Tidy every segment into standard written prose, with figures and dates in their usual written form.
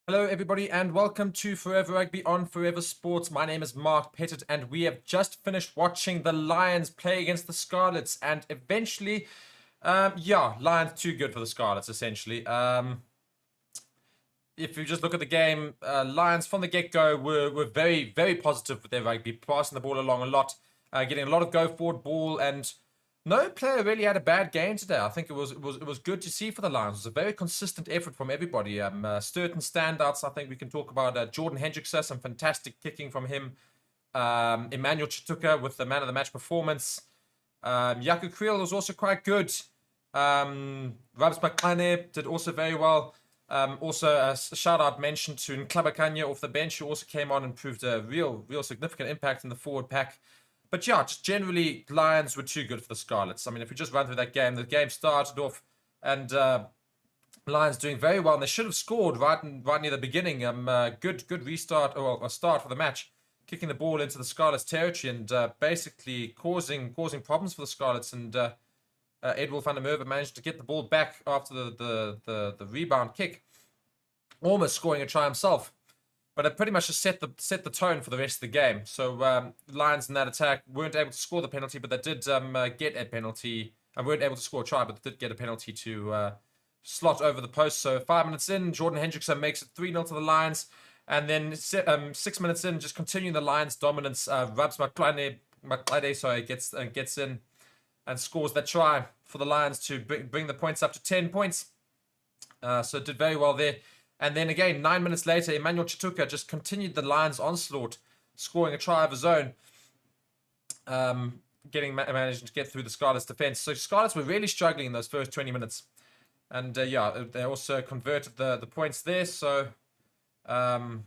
Hello, everybody, and welcome to Forever Rugby on Forever Sports. My name is Mark Pettit, and we have just finished watching the Lions play against the Scarlets. And eventually, Lions too good for the Scarlets, essentially. If you just look at the game, Lions from the get-go were very, very positive with their rugby, passing the ball along a lot, getting a lot of go-forward ball, and no player really had a bad game today. I think it was good to see for the Lions. It was a very consistent effort from everybody. Certain standouts, I think we can talk about. Jordan Hendrickson, some fantastic kicking from him. Emmanuel Chituka with the man of the match performance. Yaku Creel was also quite good. Rabs Baklane did also very well. Also, a shout out mention to Nklabakanya off the bench, who also came on and proved a real significant impact in the forward pack. But yeah, just generally, Lions were too good for the Scarlets. I mean, if we just run through that game, the game started off and Lions doing very well, and they should have scored right near the beginning. Good restart or a start for the match, kicking the ball into the Scarlets territory and basically causing problems for the Scarlets. And Edward van der Merwe managed to get the ball back after the rebound kick, almost scoring a try himself. But it pretty much just set the tone for the rest of the game. So Lions in that attack weren't able to score the penalty, but they did get a penalty. And weren't able to score a try, but they did get a penalty to slot over the post. So 5 minutes in, Jordan Hendrickson makes it 3-0 to the Lions. And then 6 minutes in, just continuing the Lions' dominance, Rabs Maklade gets in and scores that try for the Lions to bring the points up to 10 points. So it did very well there. And then again, 9 minutes later, Emmanuel Chituka just continued the Lions' onslaught, scoring a try of his own, managing to get through the Scarlets' defense. So Scarlets were really struggling in those first 20 minutes. And they also converted the points there. So Lions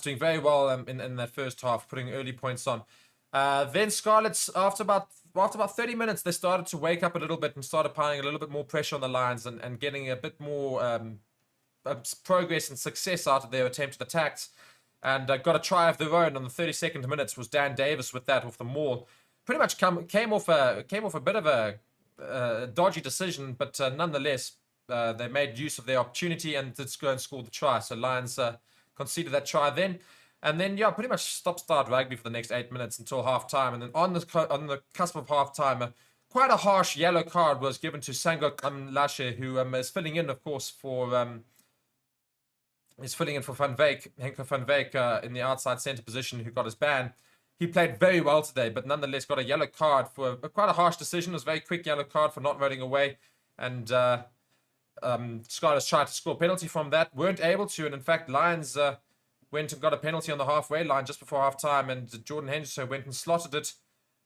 doing very well in that first half, putting early points on. Then Scarlets, after about 30 minutes, they started to wake up a little bit and started piling a little bit more pressure on the Lions and getting a bit more progress and success out of their attempted attacks, and got a try of their own on the 32nd minutes. Was Dan Davis with that off the maul. Pretty much came off a bit of a dodgy decision, but nonetheless they made use of their opportunity and did go and score the try. So Lions conceded that try then. And then, pretty much stop-start rugby for the next 8 minutes until half-time. And then on the cusp of half-time, quite a harsh yellow card was given to Sango Lashe, who is filling in, of course, for Van Wyk, Henko van Wyk, in the outside centre position, who got his ban. He played very well today, but nonetheless got a yellow card for quite a harsh decision. It was a very quick yellow card for not running away. And Scarlets tried to score a penalty from that, weren't able to. And in fact, Lions went and got a penalty on the halfway line just before half-time, and Jordan Henderson went and slotted it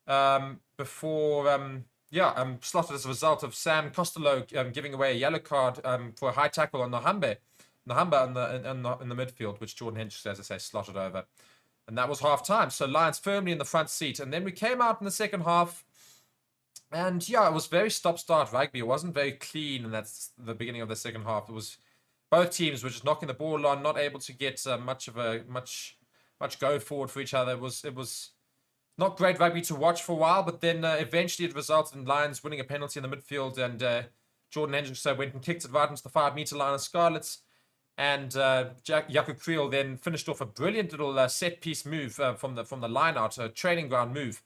slotted as a result of Sam Costello giving away a yellow card for a high tackle on Nahamba in the midfield, which Jordan Henderson, as I say, slotted over. And that was half-time. So Lions firmly in the front seat. And then we came out in the second half, and it was very stop-start rugby. It wasn't very clean, and that's the beginning of the second half. It was both teams were just knocking the ball on, not able to get much go forward for each other. It was not great rugby to watch for a while, but then eventually it resulted in Lions winning a penalty in the midfield, and Jordan Hendrickson went and kicked it right into the 5-meter line of Scarlets, and Yaku Creel then finished off a brilliant little set-piece move from the line-out, a training ground move,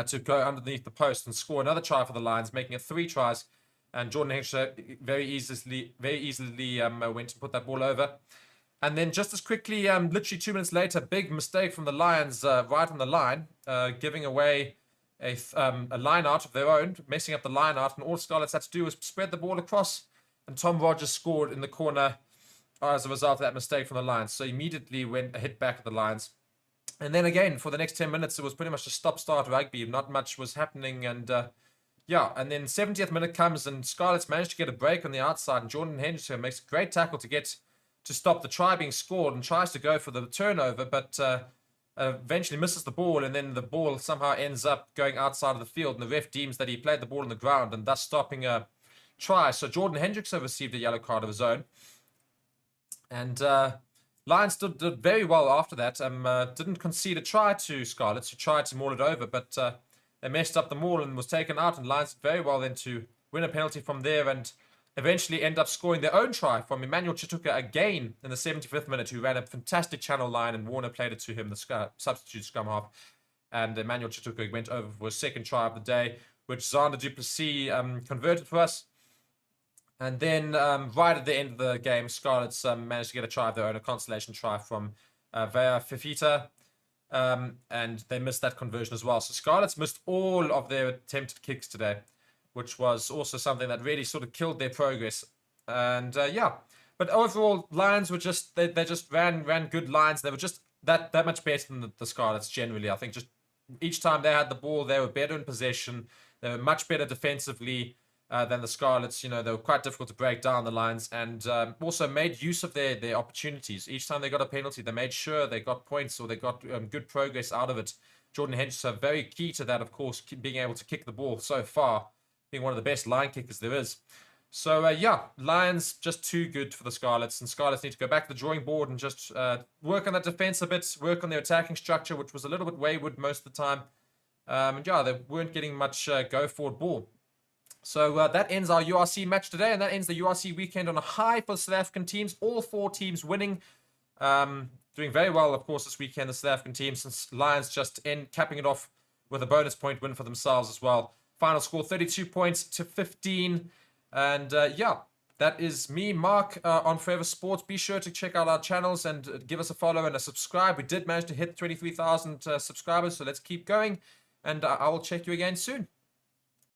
to go underneath the post and score another try for the Lions, making it 3 tries. And Jordan Hendrickson very easily went and put that ball over. And then just as quickly, literally 2 minutes later, big mistake from the Lions right on the line, giving away a line out of their own, messing up the line out. And all Scarlets had to do was spread the ball across. And Tom Rogers scored in the corner as a result of that mistake from the Lions. So immediately went a hit back at the Lions. And then again, for the next 10 minutes, it was pretty much a stop-start rugby. Not much was happening. And and then 70th minute comes and Scarlets managed to get a break on the outside, and Jordan Henderson makes a great tackle to stop the try being scored and tries to go for the turnover, but eventually misses the ball, and then the ball somehow ends up going outside of the field, and the ref deems that he played the ball on the ground and thus stopping a try. So Jordan Hendrickson received a yellow card of his own, and Lions did very well after that. Didn't concede a try to Scarlets, who tried to maul it over, but they messed up the maul and was taken out, and Lions did very well then to win a penalty from there and eventually end up scoring their own try from Emmanuel Chituka again in the 75th minute, who ran a fantastic channel line, and Warner played it to him, the substitute scrum half. And Emmanuel Chituka went over for his second try of the day, which Xander Duplessis converted for us. And then right at the end of the game, Scarlets managed to get a try of their own, a consolation try from Vea Fifita. And they missed that conversion as well. So Scarlets missed all of their attempted kicks today, which was also something that really sort of killed their progress. And yeah, but overall, Lions were just, they just ran good lines. They were just that much better than the Scarlets generally. I think just each time they had the ball, they were better in possession. They were much better defensively than the Scarlets. You know, they were quite difficult to break down the lines, and also made use of their opportunities. Each time they got a penalty, they made sure they got points, or they got good progress out of it. Jordan Henderson, very key to that, of course, being able to kick the ball so far, being one of the best line kickers there is. So, yeah, Lions just too good for the Scarlets, and Scarlets need to go back to the drawing board and just work on that defense a bit, work on their attacking structure, which was a little bit wayward most of the time. And yeah, they weren't getting much go-forward ball. So that ends our URC match today, and that ends the URC weekend on a high for South African teams. All 4 teams winning. Doing very well, of course, this weekend, the South African team, since Lions just capping it off with a bonus point win for themselves as well. Final score, 32 points to 15. And yeah, that is me, Mark, on Forever Sports. Be sure to check out our channels and give us a follow and a subscribe. We did manage to hit 23,000 subscribers, so let's keep going. And I will check you again soon.